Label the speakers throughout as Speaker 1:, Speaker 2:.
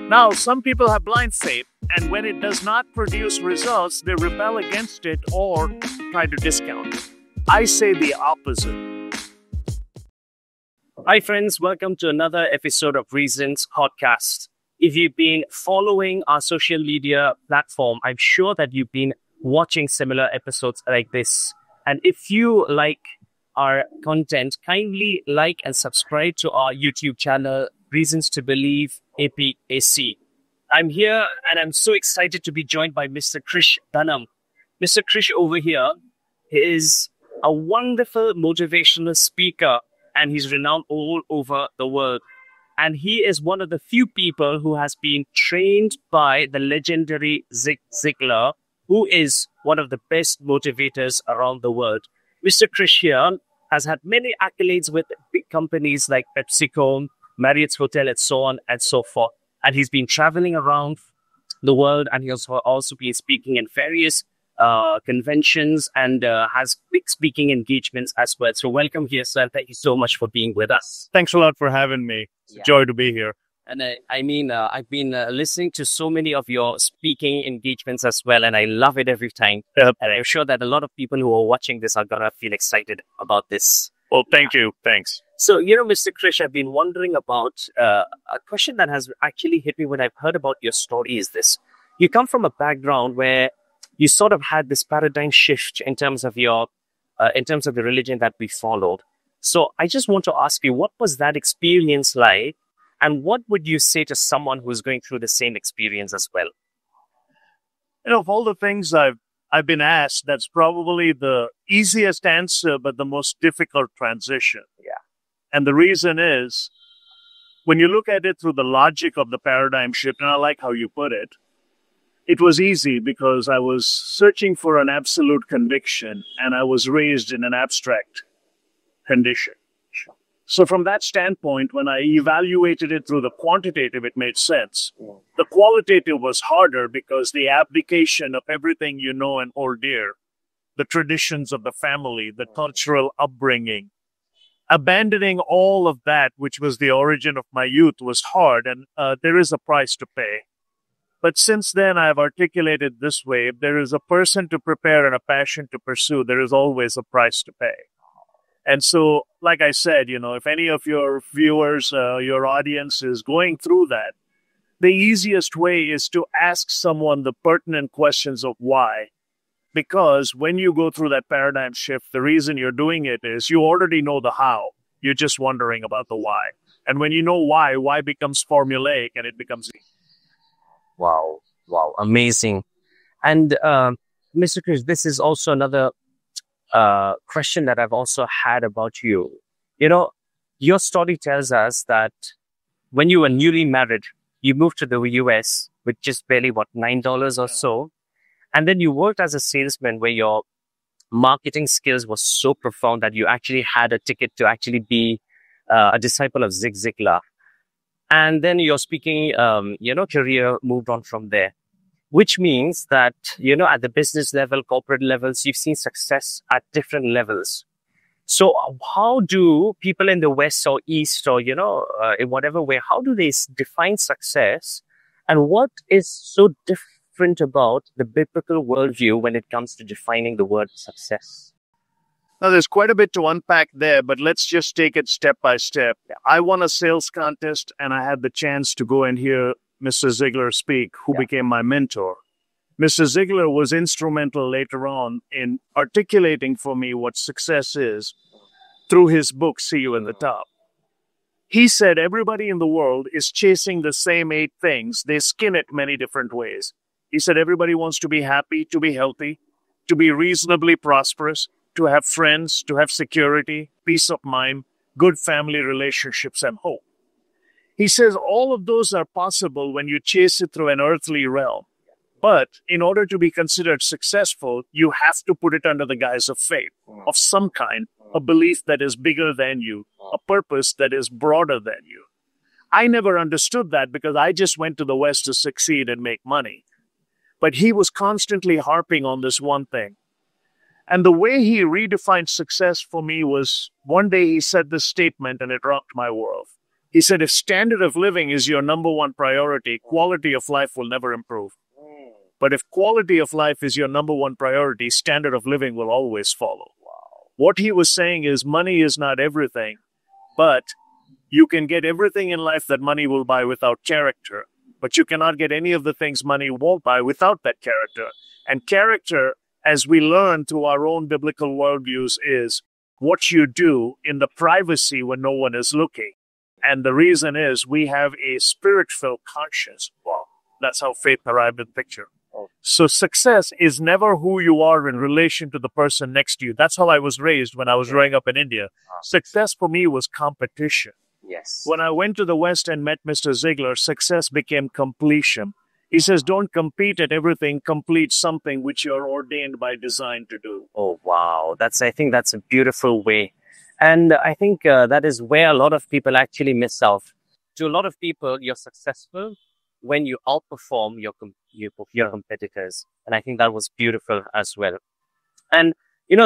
Speaker 1: Now, some people have blind faith, and when it does not produce results, they rebel against it or try to discount it. I say the opposite.
Speaker 2: Hi, friends. Welcome to another episode of Reasons Podcast. If you've been following our social media platform, I'm sure that you've been watching similar episodes like this. And if you like our content, kindly like and subscribe to our YouTube channel, Reasons to Believe APAC. I'm here and I'm so excited to be joined by Mr. Krish Dhanam. Mr. Krish over here is a wonderful motivational speaker and he's renowned all over the world. And he is one of the few people who has been trained by the legendary Zig Ziglar, who is one of the best motivators around the world. Mr. Krish here has had many accolades with big companies like PepsiCo, Marriott's Hotel, and so on and so forth. And he's been traveling around the world, and he's also been speaking in various conventions and has big speaking engagements as well. So welcome here, sir. Thank you so much for being with us.
Speaker 1: Thanks a lot for having me. It's a joy to be here.
Speaker 2: And I've been listening to so many of your speaking engagements as well, and I love it every time.
Speaker 1: Yep.
Speaker 2: And I'm sure that a lot of people who are watching this are going to feel excited about this.
Speaker 1: Well, thank you. Thanks.
Speaker 2: So, Mr. Krish, I've been wondering about a question that has actually hit me when I've heard about your story is this. You come from a background where you sort of had this paradigm shift in terms of the religion that we followed. So I just want to ask you, what was that experience like? And what would you say to someone who's going through the same experience as well?
Speaker 1: Of all the things I've been asked, that's probably the easiest answer, but the most difficult transition.
Speaker 2: Yeah.
Speaker 1: And the reason is, when you look at it through the logic of the paradigm shift, and I like how you put it, it was easy because I was searching for an absolute conviction and I was raised in an abstract condition. So from that standpoint, when I evaluated it through the quantitative, it made sense. The qualitative was harder because the abdication of everything you know and hold dear, the traditions of the family, the cultural upbringing, abandoning all of that, which was the origin of my youth, was hard, and there is a price to pay. But since then, I've articulated this way: if there is a person to prepare and a passion to pursue, there is always a price to pay. And so, like I said, if any of your viewers, your audience is going through that, the easiest way is to ask someone the pertinent questions of why. Because when you go through that paradigm shift, the reason you're doing it is you already know the how. You're just wondering about the why. And when you know why becomes formulaic and it becomes easy.
Speaker 2: Wow. Amazing. And Mr. Krish, this is also another question that I've also had about you. Your story tells us that when you were newly married, you moved to the US with just barely, $9 or so. And then you worked as a salesman where your marketing skills were so profound that you actually had a ticket to actually be a disciple of Zig Ziglar. And then your speaking, career moved on from there, which means that, at the business level, corporate levels, you've seen success at different levels. So how do people in the West or East or, in whatever way, how do they define success? And what is so different about the biblical worldview when it comes to defining the word success?
Speaker 1: Now, there's quite a bit to unpack there, but let's just take it step by step. I won a sales contest, and I had the chance to go and hear Mr. Ziglar speak, who became my mentor. Mr. Ziglar was instrumental later on in articulating for me what success is through his book, See You in the Top. He said everybody in the world is chasing the same 8 things. They skin it many different ways. He said everybody wants to be happy, to be healthy, to be reasonably prosperous, to have friends, to have security, peace of mind, good family relationships, and hope. He says all of those are possible when you chase it through an earthly realm. But in order to be considered successful, you have to put it under the guise of faith, of some kind, a belief that is bigger than you, a purpose that is broader than you. I never understood that because I just went to the West to succeed and make money. But he was constantly harping on this one thing. And the way he redefined success for me was, one day he said this statement and it rocked my world. He said, if standard of living is your number one priority, quality of life will never improve. But if quality of life is your number one priority, standard of living will always follow. What he was saying is money is not everything, but you can get everything in life that money will buy without character, but you cannot get any of the things money won't buy without that character. And character, as we learn through our own biblical worldviews, is what you do in the privacy when no one is looking. And the reason is we have a spirit-filled conscience. Wow. That's how faith arrived in the picture. So success is never who you are in relation to the person next to you. That's how I was raised when I was growing up in India. Success for me was competition.
Speaker 2: Yes.
Speaker 1: When I went to the West and met Mr. Ziegler, success became completion. He says, don't compete at everything, complete something which you're ordained by design to do.
Speaker 2: Oh, wow. I think that's a beautiful way. And I think that is where a lot of people actually miss out. To a lot of people, you're successful when you outperform your competitors. And I think that was beautiful as well. And,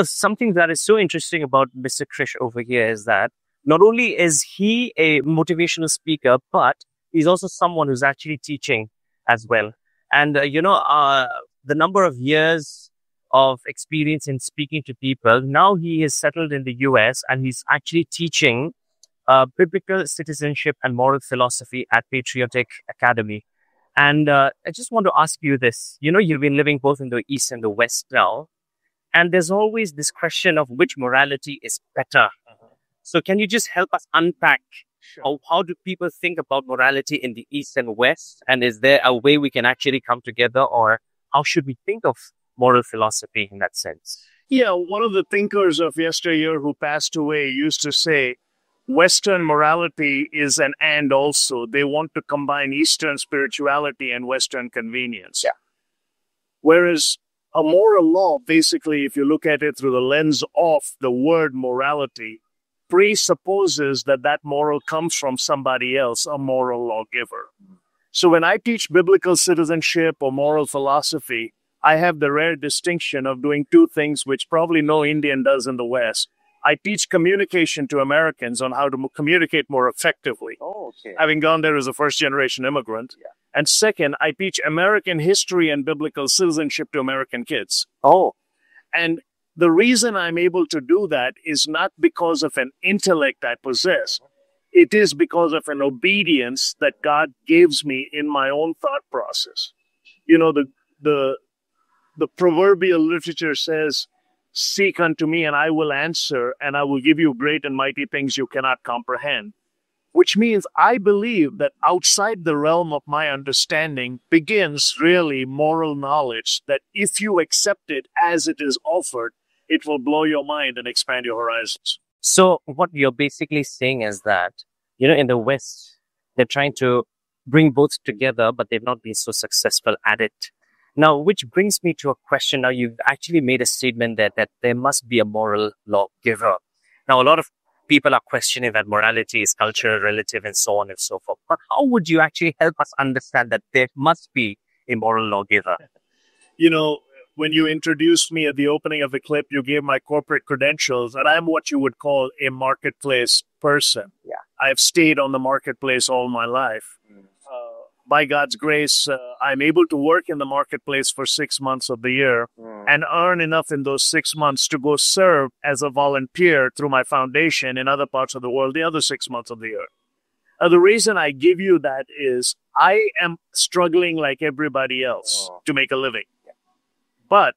Speaker 2: something that is so interesting about Mr. Krish over here is that not only is he a motivational speaker, but he's also someone who's actually teaching as well. And, the number of years of experience in speaking to people, now he is settled in the US and he's actually teaching biblical citizenship and moral philosophy at Patriotic Academy. And I just want to ask you this. You've been living both in the East and the West now, and there's always this question of which morality is better. So can you just help us unpack how do people think about morality in the East and West? And is there a way we can actually come together, or how should we think of moral philosophy in that sense?
Speaker 1: Yeah, one of the thinkers of yesteryear who passed away used to say, Western morality is an and also. They want to combine Eastern spirituality and Western convenience.
Speaker 2: Yeah.
Speaker 1: Whereas a moral law, basically, if you look at it through the lens of the word morality, presupposes that that moral comes from somebody else, a moral lawgiver. So when I teach biblical citizenship or moral philosophy, I have the rare distinction of doing two things which probably no Indian does in the West. I teach communication to Americans on how to communicate more effectively.
Speaker 2: Oh, okay.
Speaker 1: Having gone there as a first-generation immigrant.
Speaker 2: Yeah.
Speaker 1: And second, I teach American history and biblical citizenship to American kids.
Speaker 2: Oh.
Speaker 1: And the reason I'm able to do that is not because of an intellect I possess. It is because of an obedience that God gives me in my own thought process. The proverbial literature says, seek unto me and I will answer, and I will give you great and mighty things you cannot comprehend. Which means I believe that outside the realm of my understanding begins really moral knowledge, that if you accept it as it is offered, it will blow your mind and expand your horizons.
Speaker 2: So what you're basically saying is that, in the West, they're trying to bring both together, but they've not been so successful at it. Now, which brings me to a question. Now, you've actually made a statement that there must be a moral lawgiver. Now, a lot of people are questioning that morality is cultural, relative, and so on and so forth. But how would you actually help us understand that there must be a moral lawgiver?
Speaker 1: When you introduced me at the opening of the clip, you gave my corporate credentials, and I'm what you would call a marketplace person.
Speaker 2: Yeah.
Speaker 1: I've stayed on the marketplace all my life. By God's grace, I'm able to work in the marketplace for 6 months of the year and earn enough in those 6 months to go serve as a volunteer through my foundation in other parts of the world the other 6 months of the year. The reason I give you that is I am struggling like everybody else to make a living. But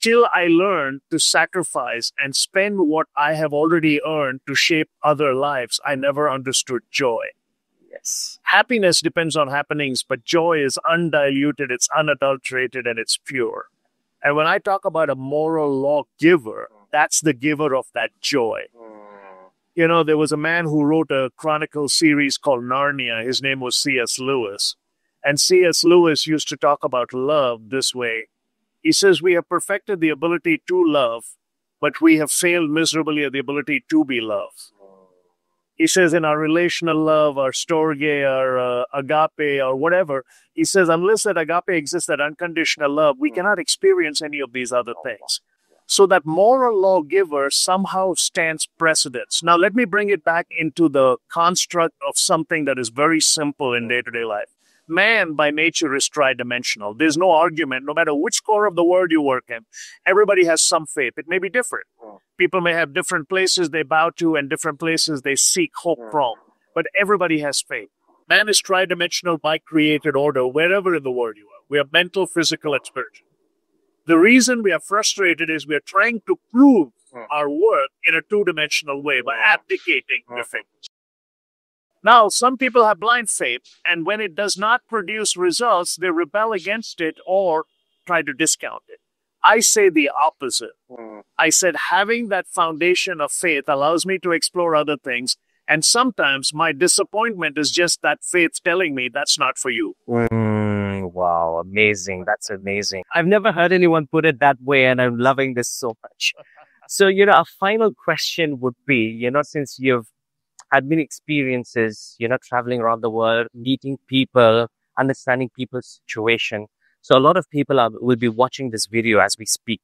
Speaker 1: till I learn to sacrifice and spend what I have already earned to shape other lives, I never understood joy.
Speaker 2: Yes.
Speaker 1: Happiness depends on happenings, but joy is undiluted, it's unadulterated, and it's pure. And when I talk about a moral lawgiver, that's the giver of that joy. There was a man who wrote a chronicle series called Narnia. His name was C.S. Lewis. And C.S. Lewis used to talk about love this way. He says, we have perfected the ability to love, but we have failed miserably at the ability to be loved. He says in our relational love, our storge, our agape, or whatever, he says, unless that agape exists, that unconditional love, we cannot experience any of these other things. So that moral lawgiver somehow stands precedence. Now, let me bring it back into the construct of something that is very simple in day-to-day life. Man, by nature, is tridimensional. There's no argument, no matter which core of the world you work in. Everybody has some faith. It may be different. People may have different places they bow to and different places they seek hope from. But everybody has faith. Man is tridimensional by created order, wherever in the world you are. We are mental, physical, and spiritual. The reason we are frustrated is we are trying to prove our worth in a two-dimensional way by abdicating the faith. Now, some people have blind faith, and when it does not produce results, they rebel against it or try to discount it. I say the opposite. I said having that foundation of faith allows me to explore other things, and sometimes my disappointment is just that faith telling me that's not for you.
Speaker 2: Wow, amazing. That's amazing. I've never heard anyone put it that way, and I'm loving this so much. So, a final question would be, since you've had many experiences, traveling around the world, meeting people, understanding people's situation. So a lot of people will be watching this video as we speak.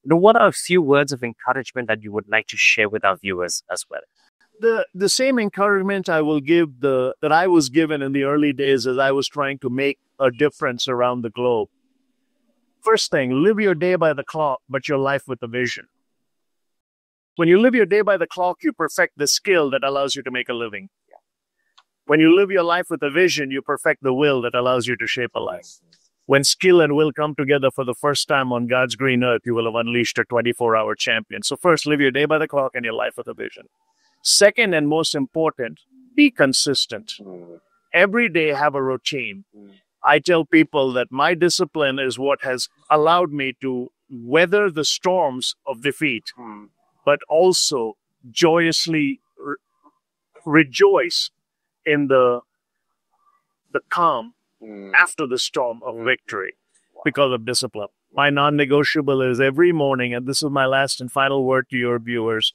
Speaker 2: What are a few words of encouragement that you would like to share with our viewers as well?
Speaker 1: The same encouragement I will give that I was given in the early days as I was trying to make a difference around the globe. First thing, live your day by the clock, but your life with a vision. When you live your day by the clock, you perfect the skill that allows you to make a living. When you live your life with a vision, you perfect the will that allows you to shape a life. When skill and will come together for the first time on God's green earth, you will have unleashed a 24-hour champion. So first, live your day by the clock and your life with a vision. Second, and most important, be consistent. Every day have a routine. I tell people that my discipline is what has allowed me to weather the storms of defeat, but also joyously rejoice in the calm after the storm of victory because of discipline. My non-negotiable is every morning, and this is my last and final word to your viewers,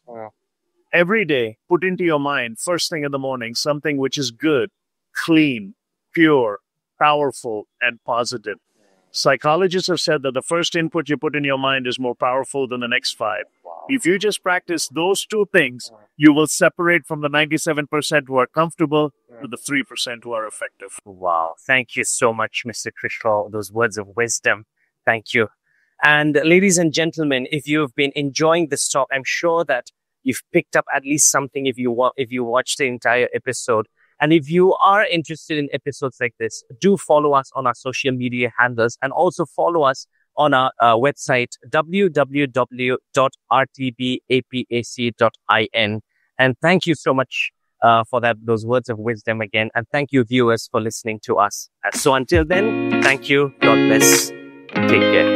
Speaker 1: every day put into your mind, first thing in the morning, something which is good, clean, pure, powerful, and positive. Psychologists have said that the first input you put in your mind is more powerful than the next 5. If you just practice those 2 things, you will separate from the 97% who are comfortable to the 3% who are effective.
Speaker 2: Wow. Thank you so much, Mr. Krishna, those words of wisdom. Thank you. And ladies and gentlemen, if you've been enjoying this talk, I'm sure that you've picked up at least something if you watched the entire episode. And if you are interested in episodes like this, do follow us on our social media handles and also follow us on our website, www.rtbapac.in. And thank you so much for those words of wisdom again. And thank you, viewers, for listening to us. So until then, thank you. God bless. Take care.